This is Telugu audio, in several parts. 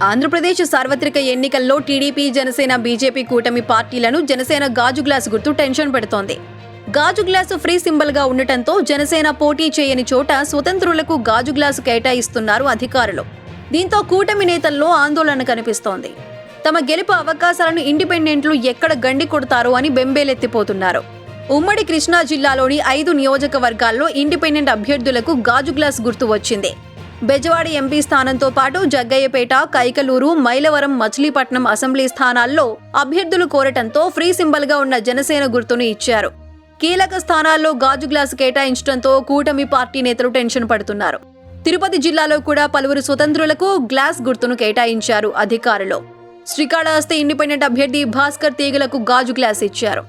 ఆంధ్రప్రదేశ్ సార్వత్రిక ఎన్నికల్లో టీడీపీ, జనసేన, బీజేపీ కూటమి పార్టీలను జనసేన గాజు గ్లాస్ గుర్తు టెన్షన్ పెడుతోంది. గాజు గ్లాసు ఫ్రీ సింబల్ గా ఉండటంతో జనసేన పోటీ చేయని చోట స్వతంత్రులకు గాజు గ్లాసు కేటాయిస్తున్నారు అధికారులు. దీంతో కూటమి నేతల్లో ఆందోళన కనిపిస్తోంది. తమ గెలుపు అవకాశాలను ఇండిపెండెంట్లు ఎక్కడ గండి కొడతారో అని బెంబేలెత్తిపోతున్నారు. ఉమ్మడి కృష్ణా జిల్లాలోని 5 నియోజకవర్గాల్లో ఇండిపెండెంట్ అభ్యర్థులకు గాజు గ్లాస్ గుర్తు వచ్చింది. బెజవాడ ఎంపీ స్థానంతో పాటు జగ్గయ్యపేట, కైకలూరు, మైలవరం, మచిలీపట్నం అసెంబ్లీ స్థానాల్లో అభ్యర్థులు కోరటంతో ఫ్రీ సింబల్ గా ఉన్న జనసేన గుర్తును ఇచ్చారు. కీలక స్థానాల్లో గాజు గ్లాసు కేటాయించడంతో కూటమి పార్టీ నేతలు టెన్షన్ పడుతున్నారు. తిరుపతి జిల్లాలో కూడా పలువురు స్వతంత్రులకు గ్లాస్ గుర్తును కేటాయించారు అధికారులు. శ్రీకాళహస్తి ఇండిపెండెంట్ అభ్యర్థి భాస్కర్ తీగలకు గాజు గ్లాస్ ఇచ్చారు.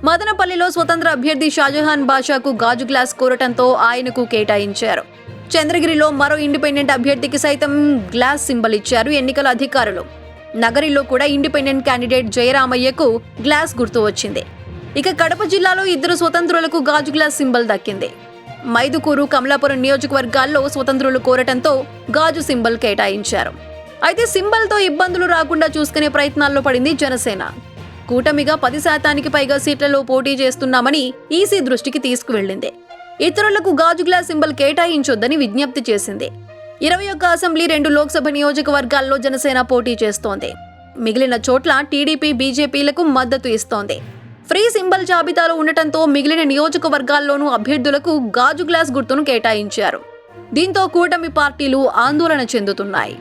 మదనపల్లిలో స్వతంత్ర అభ్యర్థి షాజహాన్ బాషాకు గాజు గ్లాస్ కోరటంతో ఆయనకు కేటాయించారు. చంద్రగిరిలో మరో ఇండిపెండెంట్ అభ్యర్థికి సైతం గ్లాస్ సింబల్ ఇచ్చారు ఎన్నికల అధికారులు. నగరిలో కూడా ఇండిపెండెంట్ క్యాండిడేట్ జయరామయ్యకు గ్లాస్ గుర్తు వచ్చింది. ఇక కడప జిల్లాలో 2 స్వతంత్రులకు గాజు గ్లాస్ సింబల్ దక్కింది. మైదుకూరు, కమలాపురం నియోజకవర్గాల్లో స్వతంత్రులు కోరటంతో గాజు సింబల్ కేటాయించారు. అయితే సింబల్తో ఇబ్బందులు రాకుండా చూసుకునే ప్రయత్నాల్లో పడింది జనసేన. కూటమిగా 10% పైగా సీట్లలో పోటీ చేస్తున్నామని ఈసీ దృష్టికి తీసుకువెళ్లింది. ఇతరులకు గాజు గ్లాస్ సింబల్ కేటాయించొద్దని విజ్ఞప్తి చేసింది. 21 అసెంబ్లీ, 2 లోక్సభ నియోజకవర్గాల్లో జనసేన పోటీ చేస్తోంది. మిగిలిన చోట్ల టీడీపీ, బీజేపీలకు మద్దతు ఇస్తోంది. ఫ్రీ సింబల్ జాబితాలో ఉండటంతో మిగిలిన నియోజకవర్గాల్లోనూ అభ్యర్థులకు గాజు గ్లాస్ గుర్తును కేటాయించారు. దీంతో కూటమి పార్టీలు ఆందోళన చెందుతున్నాయి.